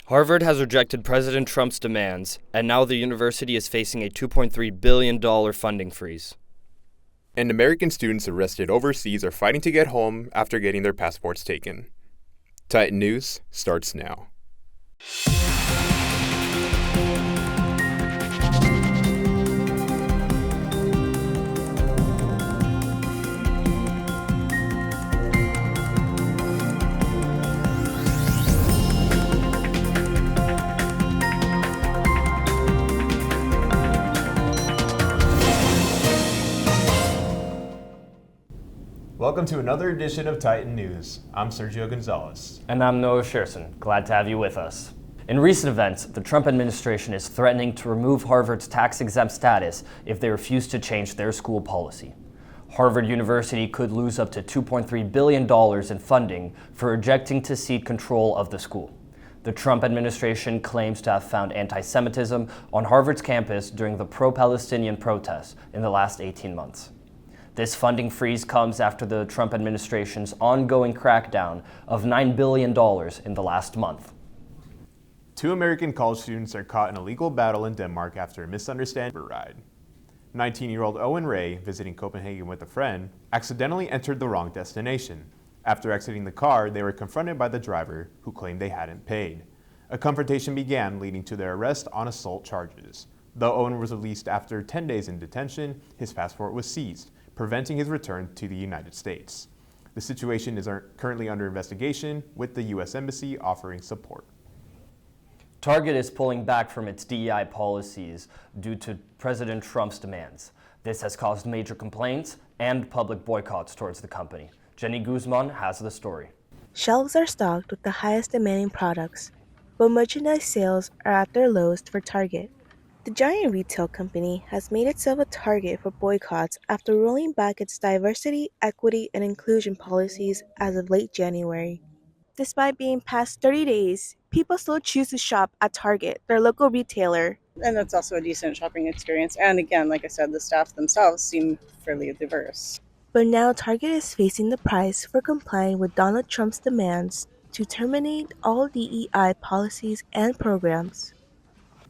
Harvard has rejected President Trump's demands, and now the university is facing a $2.3 billion funding freeze. And American students arrested overseas are fighting to get home after getting their passports taken. Titan News starts now. Welcome to another edition of Titan News. I'm Sergio Gonzalez. And I'm Noah Shearson. Glad to have you with us. In recent events, the Trump administration is threatening to remove Harvard's tax-exempt status if they refuse to change their school policy. Harvard University could lose up to $2.3 billion in funding for rejecting to cede control of the school. The Trump administration claims to have found anti-Semitism on Harvard's campus during the pro-Palestinian protests in the last 18 months. This funding freeze comes after the Trump administration's ongoing crackdown of $9 billion in the last month. Two American college students are caught in a legal battle in Denmark after a misunderstanding ride. 19-year-old Owen Ray, visiting Copenhagen with a friend, accidentally entered the wrong destination. After exiting the car, they were confronted by the driver, who claimed they hadn't paid. A confrontation began, leading to their arrest on assault charges. Though Owen was released after 10 days in detention, his passport was seized, preventing his return to the United States. The situation is currently under investigation, with the U.S. Embassy offering support. Target is pulling back from its DEI policies due to President Trump's demands. This has caused major complaints and public boycotts towards the company. Jenny Guzman has the story. Shelves are stocked with the highest demanding products, but merchandise sales are at their lowest for Target. The giant retail company has made itself a target for boycotts after rolling back its diversity, equity, and inclusion policies as of late January. Despite being past 30 days, people still choose to shop at Target, their local retailer. And that's also a decent shopping experience. And again, like I said, the staff themselves seem fairly diverse. But now Target is facing the price for complying with Donald Trump's demands to terminate all DEI policies and programs.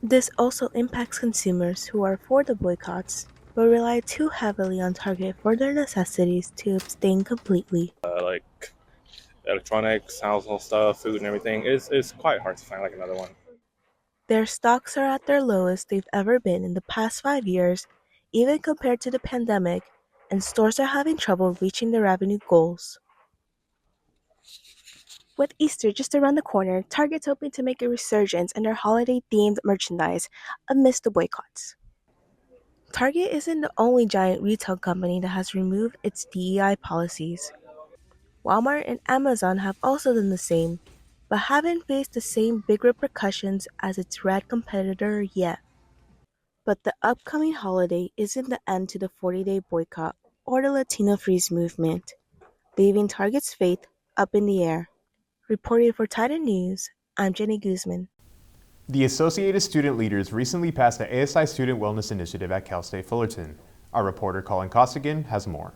This also impacts consumers who are for the boycotts, but rely too heavily on Target for their necessities to abstain completely. Like electronics, household stuff, food and everything. It's quite hard to find like another one. Their stocks are at their lowest they've ever been in the past 5 years, even compared to the pandemic, and stores are having trouble reaching their revenue goals. With Easter just around the corner, Target's hoping to make a resurgence in their holiday-themed merchandise amidst the boycotts. Target isn't the only giant retail company that has removed its DEI policies. Walmart and Amazon have also done the same, but haven't faced the same big repercussions as its red competitor yet. But the upcoming holiday isn't the end to the 40-day boycott or the Latino Freeze movement, leaving Target's fate up in the air. Reporting for Titan News, I'm Jenny Guzman. The Associated Student Leaders recently passed the ASI Student Wellness Initiative at Cal State Fullerton. Our reporter Colin Costigan has more.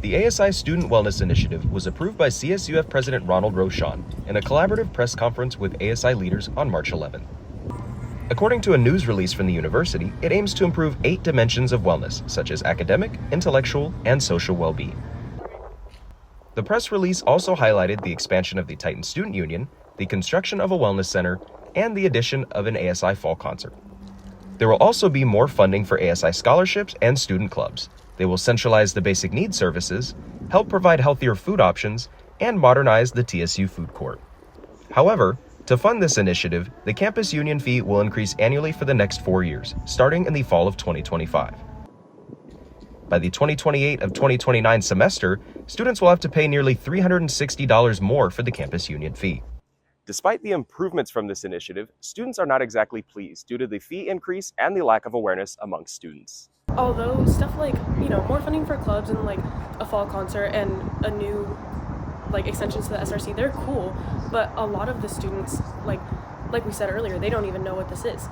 The ASI Student Wellness Initiative was approved by CSUF President Ronald Rochon in a collaborative press conference with ASI leaders on March 11. According to a news release from the university, it aims to improve 8 dimensions of wellness, such as academic, intellectual, and social well-being. The press release also highlighted the expansion of the Titan Student Union, the construction of a wellness center, and the addition of an ASI fall concert. There will also be more funding for ASI scholarships and student clubs. They will centralize the basic needs services, help provide healthier food options, and modernize the TSU food court. However, to fund this initiative, the campus union fee will increase annually for the next 4 years, starting in the fall of 2025. By the 2028 of 2029 semester, students will have to pay nearly $360 more for the campus union fee. Despite the improvements from this initiative, students are not exactly pleased due to the fee increase and the lack of awareness among students. Although stuff like, more funding for clubs and like a fall concert and a new extensions to the SRC, they're cool, but a lot of the students, like we said earlier, they don't even know what this is.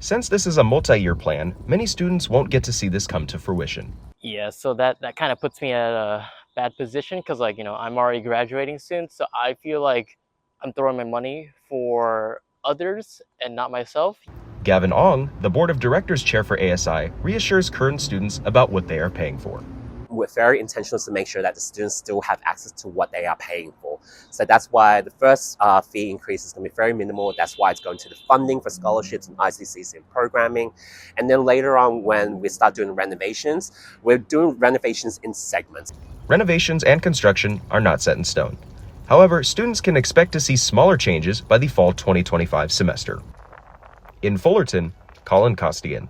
Since this is a multi-year plan, many students won't get to see this come to fruition. Yeah, so that kind of puts me at a bad position because I'm already graduating soon, so I feel like I'm throwing my money for others and not myself. Gavin Ong, the board of directors chair for ASI, reassures current students about what they are paying for. We're very intentional to make sure that the students still have access to what they are paying for. So that's why the first fee increase is going to be very minimal. That's why it's going to the funding for scholarships and ICCs and programming. And then later on, when we start doing renovations, we're doing renovations in segments. Renovations and construction are not set in stone. However, students can expect to see smaller changes by the fall 2025 semester. In Fullerton, Colin Costigan.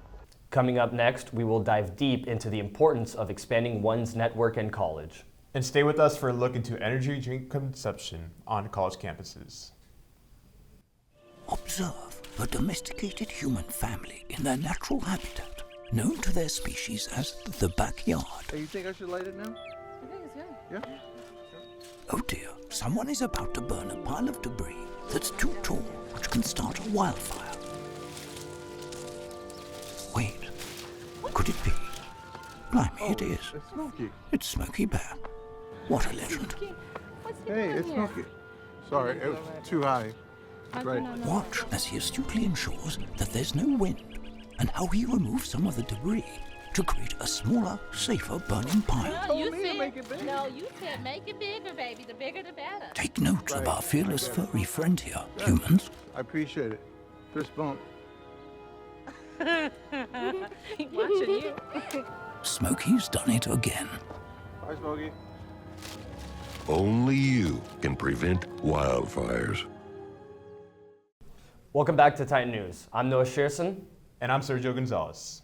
Coming up next, we will dive deep into the importance of expanding one's network in college. And stay with us for a look into energy drink consumption on college campuses. Observe a domesticated human family in their natural habitat, known to their species as the backyard. Hey, you think I should light it now? I think it's good. Yeah? Oh dear, someone is about to burn a pile of debris that's too tall, which can start a wildfire. Wait, could it be? Blimey, it is. It's Smokey. It's Smokey Bear. What a legend. Hey, it's Smokey. Sorry, it was too high. Right. Watch as he astutely ensures that there's no wind, and how he removes some of the debris to create a smaller, safer burning pile. No, you said make it bigger, baby. The bigger, the better. Take note of our fearless furry friend here, humans. I appreciate it. Fist bump. Watching you. Smokey's done it again. Bye, Smokey. Only you can prevent wildfires. Welcome back to Titan News. I'm Noah Shearson. And I'm Sergio Gonzalez.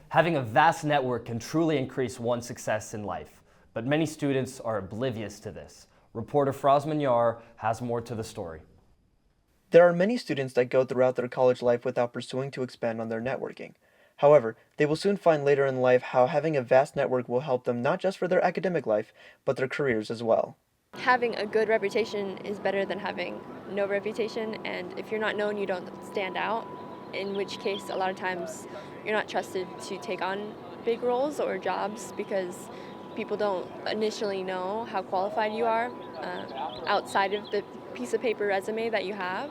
Having a vast network can truly increase one's success in life, but many students are oblivious to this. Reporter Fraz Minyar has more to the story. There are many students that go throughout their college life without pursuing to expand on their networking. However, they will soon find later in life how having a vast network will help them not just for their academic life, but their careers as well. Having a good reputation is better than having no reputation, and if you're not known, you don't stand out, in which case a lot of times you're not trusted to take on big roles or jobs because people don't initially know how qualified you are outside of the piece of paper resume that you have.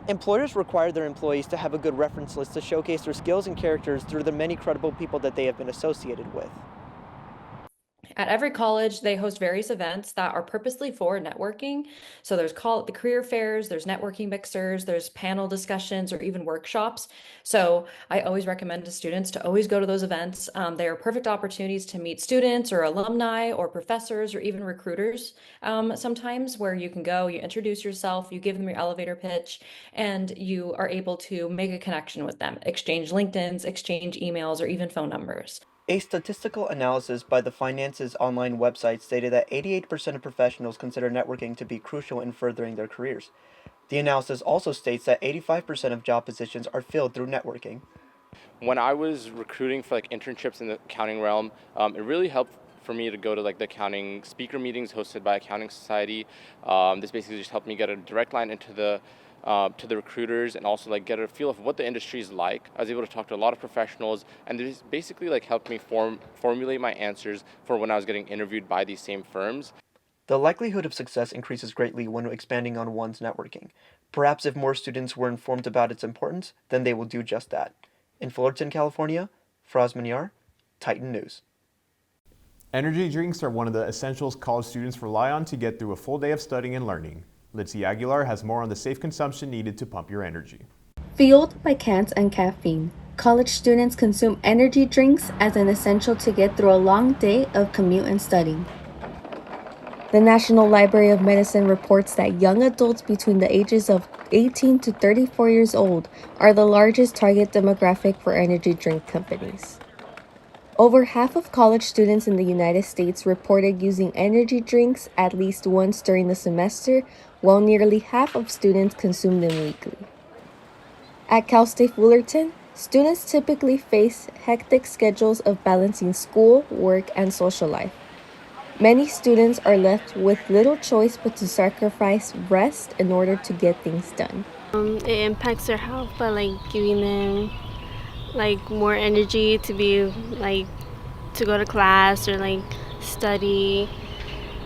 Employers require their employees to have a good reference list to showcase their skills and characters through the many credible people that they have been associated with. At every college, they host various events that are purposely for networking. So there's the career fairs, there's networking mixers, there's panel discussions, or even workshops. So I always recommend to students to always go to those events. They are perfect opportunities to meet students or alumni or professors or even recruiters sometimes, where you can go, you introduce yourself, you give them your elevator pitch, and you are able to make a connection with them, exchange LinkedIns, exchange emails, or even phone numbers. A statistical analysis by the Finance's online website stated that 88% of professionals consider networking to be crucial in furthering their careers. The analysis also states that 85% of job positions are filled through networking. When I was recruiting for internships in the accounting realm, it really helped for me to go to the accounting speaker meetings hosted by Accounting Society. This basically just helped me get a direct line into the to the recruiters and also get a feel of what the industry is like. I was able to talk to a lot of professionals, and this basically helped me formulate my answers for when I was getting interviewed by these same firms. The likelihood of success increases greatly when expanding on one's networking. Perhaps if more students were informed about its importance, then they will do just that. In Fullerton, California, Fraz Minyar, Titan News. Energy drinks are one of the essentials college students rely on to get through a full day of studying and learning. Litzy Aguilar has more on the safe consumption needed to pump your energy. Fueled by cans and caffeine, college students consume energy drinks as an essential to get through a long day of commute and studying. The National Library of Medicine reports that young adults between the ages of 18 to 34 years old are the largest target demographic for energy drink companies. Over half of college students in the United States reported using energy drinks at least once during the semester, while nearly half of students consume them weekly. At Cal State Fullerton, students typically face hectic schedules of balancing school, work, and social life. Many students are left with little choice but to sacrifice rest in order to get things done. It impacts their health by giving them more energy to be to go to class or study.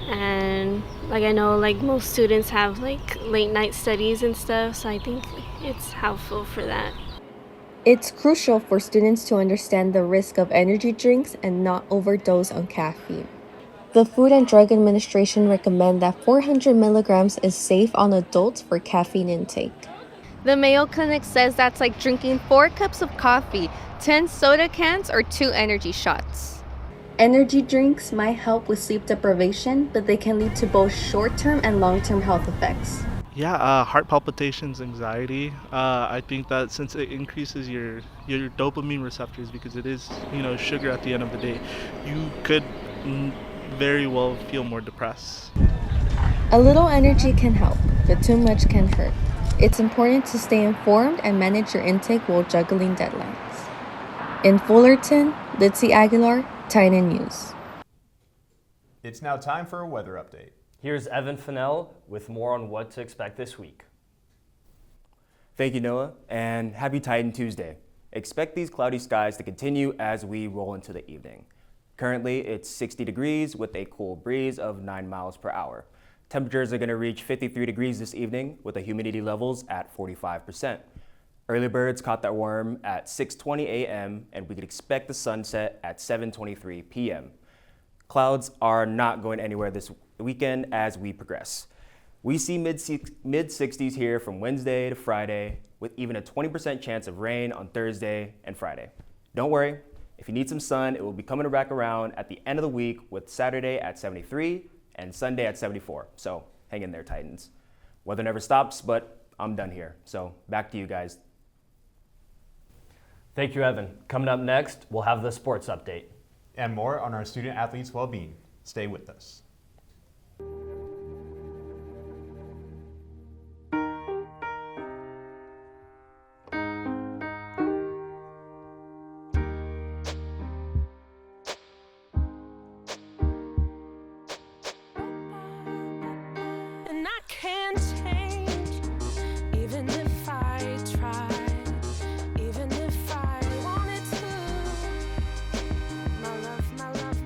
And like I know like most students have like late night studies and stuff, so I think it's helpful for that. It's crucial for students to understand the risk of energy drinks and not overdose on caffeine. The Food and Drug Administration recommend that 400 milligrams is safe on adults for caffeine intake. The Mayo Clinic says that's like drinking 4 cups of coffee, 10 soda cans, or 2 energy shots. Energy drinks might help with sleep deprivation, but they can lead to both short-term and long-term health effects. Yeah, heart palpitations, anxiety. I think that since it increases your dopamine receptors, because it is, sugar at the end of the day, you could very well feel more depressed. A little energy can help, but too much can hurt. It's important to stay informed and manage your intake while juggling deadlines. In Fullerton, Litzy Aguilar, Titan News. It's now time for a weather update. Here's Evan Fennell with more on what to expect this week. Thank you, Noah, and happy Titan Tuesday. Expect these cloudy skies to continue as we roll into the evening. Currently, it's 60 degrees with a cool breeze of 9 miles per hour. Temperatures are going to reach 53 degrees this evening with the humidity levels at 45%. Early birds caught that worm at 6:20 a.m. and we could expect the sunset at 7:23 p.m. Clouds are not going anywhere this weekend as we progress. We see mid-60s here from Wednesday to Friday with even a 20% chance of rain on Thursday and Friday. Don't worry, if you need some sun, it will be coming back around at the end of the week with Saturday at 73 and Sunday at 74. So hang in there, Titans. Weather never stops, but I'm done here. So back to you guys. Thank you, Evan. Coming up next, we'll have the sports update. And more on our student athletes' well-being. Stay with us. And I can't change, even if I try, even if I wanted to.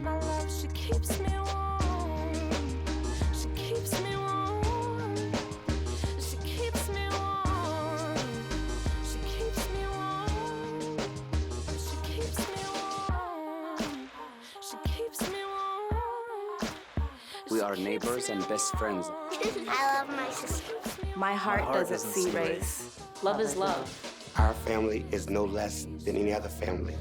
My love, she keeps me warm. She keeps me warm. She keeps me warm. She keeps me warm. She keeps me warm. She keeps me warm. We are neighbors and best friends. I love my sister. My heart doesn't see race. Love is love. Our family is no less than any other family.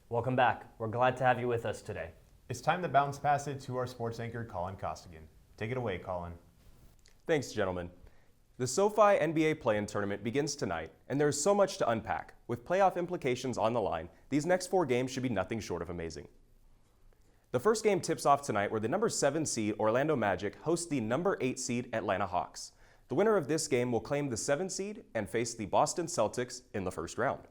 Welcome back. We're glad to have you with us today. It's time to bounce past it to our sports anchor, Colin Costigan. Take it away, Colin. Thanks, gentlemen. The SoFi NBA play-in tournament begins tonight, and there's so much to unpack. With playoff implications on the line, these next 4 games should be nothing short of amazing. The first game tips off tonight where the number 7 seed Orlando Magic hosts the number 8 seed Atlanta Hawks. The winner of this game will claim the 7 seed and face the Boston Celtics in the first round.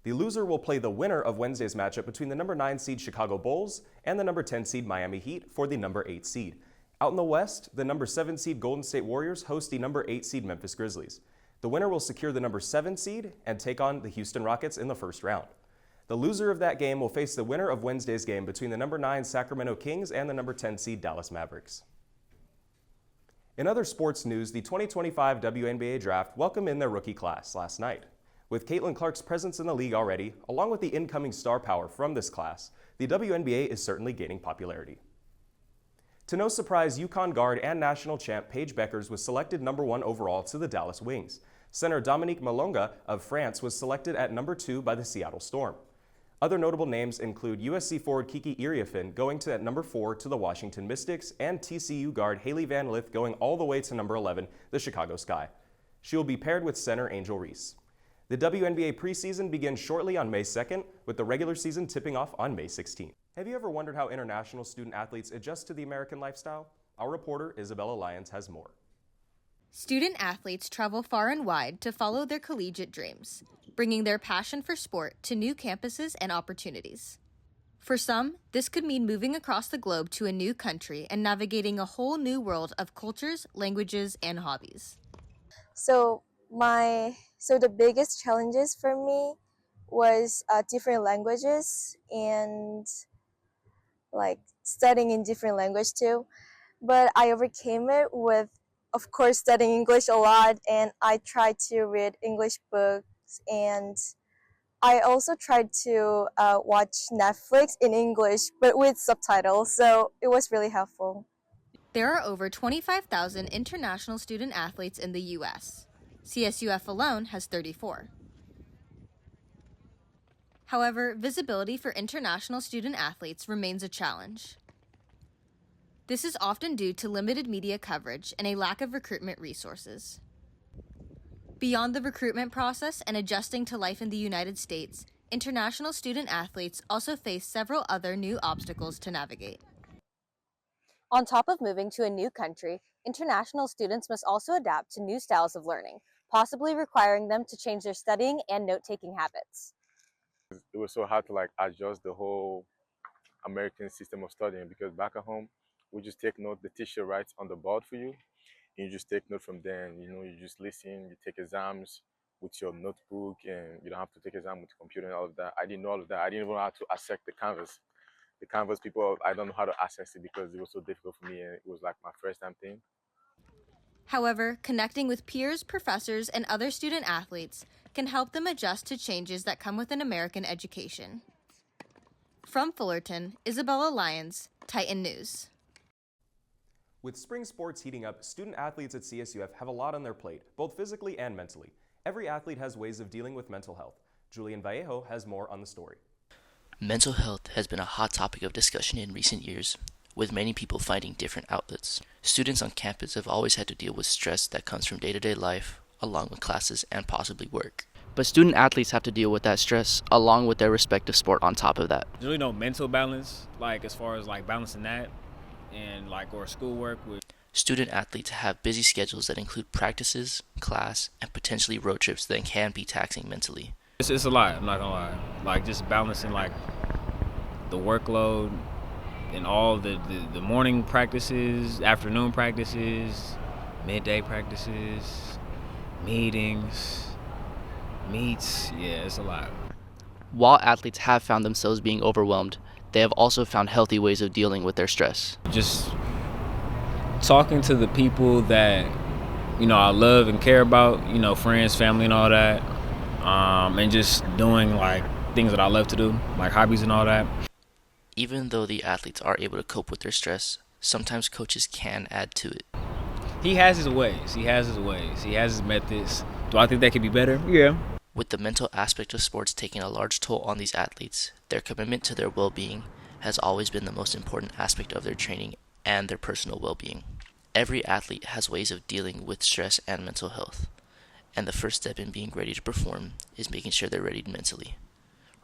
The loser will play the winner of Wednesday's matchup between the number 9 seed Chicago Bulls and the number 10 seed Miami Heat for the number 8 seed. Out in the West, the number 7 seed Golden State Warriors host the number 8 seed Memphis Grizzlies. The winner will secure the number 7 seed and take on the Houston Rockets in the first round. The loser of that game will face the winner of Wednesday's game between the number 9 Sacramento Kings and the number 10 seed Dallas Mavericks. In other sports news, the 2025 WNBA Draft welcomed in their rookie class last night. With Caitlin Clark's presence in the league already, along with the incoming star power from this class, the WNBA is certainly gaining popularity. To no surprise, UConn guard and national champ Paige Beckers was selected number 1 overall to the Dallas Wings. Center Dominique Malonga of France was selected at number 2 by the Seattle Storm. Other notable names include USC forward Kiki Iriafen going to at number 4 to the Washington Mystics and TCU guard Haley Van Lith going all the way to number 11, the Chicago Sky. She will be paired with center Angel Reese. The WNBA preseason begins shortly on May 2nd, with the regular season tipping off on May 16th. Have you ever wondered how international student athletes adjust to the American lifestyle? Our reporter, Isabella Lyons, has more. Student athletes travel far and wide to follow their collegiate dreams, bringing their passion for sport to new campuses and opportunities. For some, this could mean moving across the globe to a new country and navigating a whole new world of cultures, languages, and hobbies. So the biggest challenges for me was different languages and like studying in different language too. But I overcame it with, of course, studying English a lot, and I tried to read English books, and I also tried to watch Netflix in English but with subtitles, so it was really helpful. There are over 25,000 international student athletes in the U.S. CSUF alone has 34. However, visibility for international student athletes remains a challenge. This is often due to limited media coverage and a lack of recruitment resources. Beyond the recruitment process and adjusting to life in the United States, international student athletes also face several other new obstacles to navigate. On top of moving to a new country, international students must also adapt to new styles of learning, possibly requiring them to change their studying and note-taking habits. It was so hard to like adjust the whole American system of studying, because back at home, we just take note, the teacher writes on the board for you, and you just take note from there, and you just listen, you take exams with your notebook, and you don't have to take exam with the computer and all of that. I didn't know all of that. I didn't even know how to access the Canvas. The Canvas people, I don't know how to access it because it was so difficult for me, and it was like my first time thing. However, connecting with peers, professors, and other student athletes can help them adjust to changes that come with an American education. From Fullerton, Isabella Lyons, Titan News. With spring sports heating up, student athletes at CSUF have a lot on their plate, both physically and mentally. Every athlete has ways of dealing with mental health. Julian Vallejo has more on the story. Mental health has been a hot topic of discussion in recent years, with many people finding different outlets. Students on campus have always had to deal with stress that comes from day-to-day life, along with classes and possibly work. But student athletes have to deal with that stress along with their respective sport on top of that. There's really no mental balance, like as far as like balancing that and like or schoolwork with. Student athletes have busy schedules that include practices, class, and potentially road trips that can be taxing mentally. It's a lot, I'm not gonna lie. Like just balancing like the workload and all the morning practices, afternoon practices, midday practices, meetings, meets, yeah, it's a lot. While athletes have found themselves being overwhelmed, they have also found healthy ways of dealing with their stress. Just talking to the people that, I love and care about, friends, family and all that, and just doing like things that I love to do, like hobbies and all that. Even though the athletes are able to cope with their stress, sometimes coaches can add to it. He has his ways. He has his methods. Do I think that could be better? Yeah. With the mental aspect of sports taking a large toll on these athletes, their commitment to their well-being has always been the most important aspect of their training and their personal well-being. Every athlete has ways of dealing with stress and mental health, and the first step in being ready to perform is making sure they're ready mentally.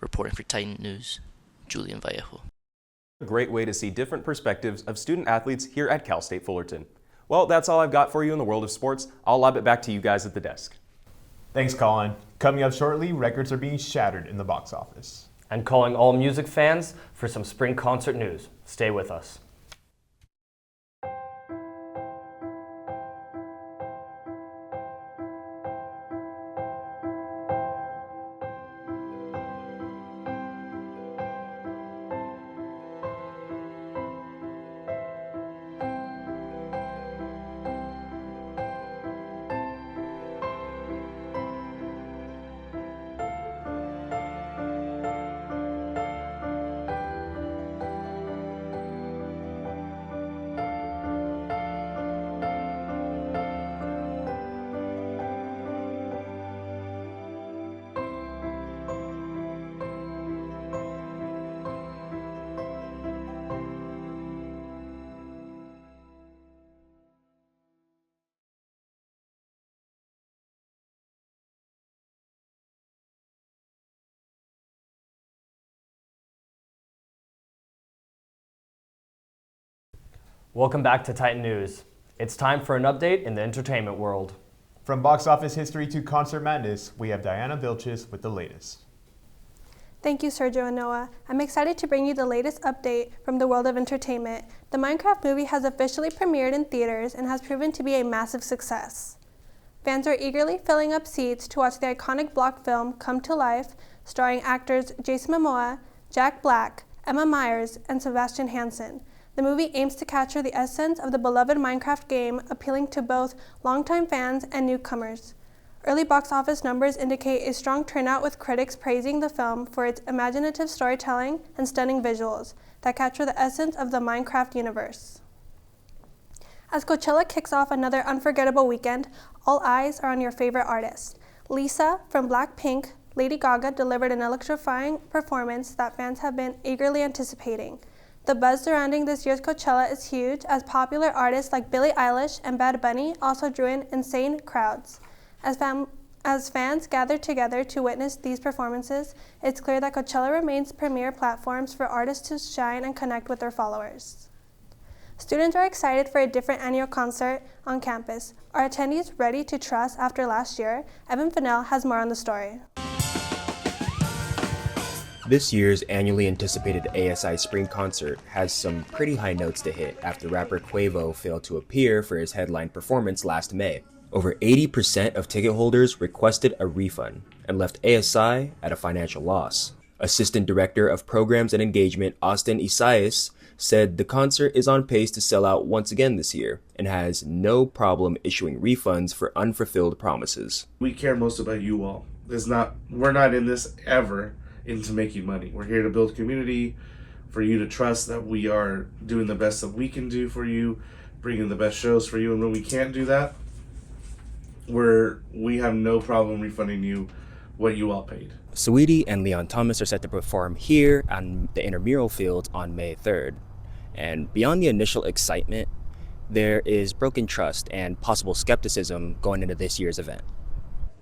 Reporting for Titan News, Julian Vallejo. A great way to see different perspectives of student athletes here at Cal State Fullerton. Well, that's all I've got for you in the world of sports. I'll lob it back to you guys at the desk. Thanks, Colin. Coming up shortly, records are being shattered in the box office. And calling all music fans for some spring concert news. Stay with us. Welcome back to Titan News. It's time for an update in the entertainment world. From box office history to concert madness, we have Diana Vilches with the latest. Thank you, Sergio and Noah. I'm excited to bring you the latest update from the world of entertainment. The Minecraft movie has officially premiered in theaters and has proven to be a massive success. Fans are eagerly filling up seats to watch the iconic block film come to life starring actors Jason Momoa, Jack Black, Emma Myers, and Sebastian Hansen. The movie aims to capture the essence of the beloved Minecraft game, appealing to both longtime fans and newcomers. Early box office numbers indicate a strong turnout, with critics praising the film for its imaginative storytelling and stunning visuals that capture the essence of the Minecraft universe. As Coachella kicks off another unforgettable weekend, all eyes are on your favorite artist. Lisa from Blackpink, Lady Gaga delivered an electrifying performance that fans have been eagerly anticipating. The buzz surrounding this year's Coachella is huge, as popular artists like Billie Eilish and Bad Bunny also drew in insane crowds. As fans gather together to witness these performances, it's clear that Coachella remains premier platforms for artists to shine and connect with their followers. Students are excited for a different annual concert on campus. Are attendees ready to trust after last year? Evan Fennell has more on the story. This year's annually anticipated ASI Spring Concert has some pretty high notes to hit after rapper Quavo failed to appear for his headline performance last May. Over 80% of ticket holders requested a refund and left ASI at a financial loss. Assistant Director of Programs and Engagement Austin Isaias said the concert is on pace to sell out once again this year and has no problem issuing refunds for unfulfilled promises. We care most about you all. We're not in this ever into making money. We're here to build community, for you to trust that we are doing the best that we can do for you, bringing the best shows for you, and when we can't do that, we have no problem refunding you what you all paid. Saweetie and Leon Thomas are set to perform here on the intramural field on May 3rd. And beyond the initial excitement, there is broken trust and possible skepticism going into this year's event.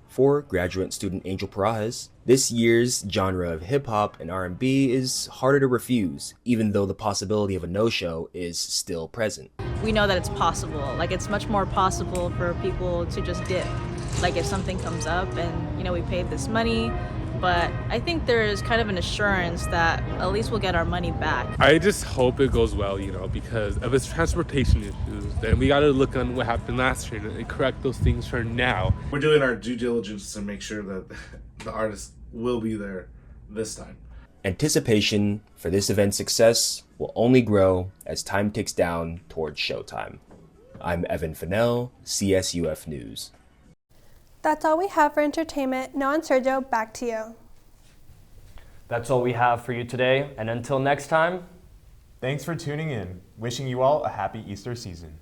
For graduate student Angel Parajas, this year's genre of hip-hop and R&B is harder to refuse, even though the possibility of a no-show is still present. We know that it's possible. Like, it's much more possible for people to just dip. Like, if something comes up and, we paid this money, but I think there is kind of an assurance that at least we'll get our money back. I just hope it goes well, because of its transportation issues, then we gotta look on what happened last year and correct those things for now. We're doing our due diligence to make sure that the artists will be there this time. Anticipation for this event's success will only grow as time ticks down towards showtime. I'm Evan Fennell, CSUF News. That's all we have for entertainment. Noah and Sergio, back to you. That's all we have for you today, and until next time, thanks for tuning in. Wishing you all a happy Easter season.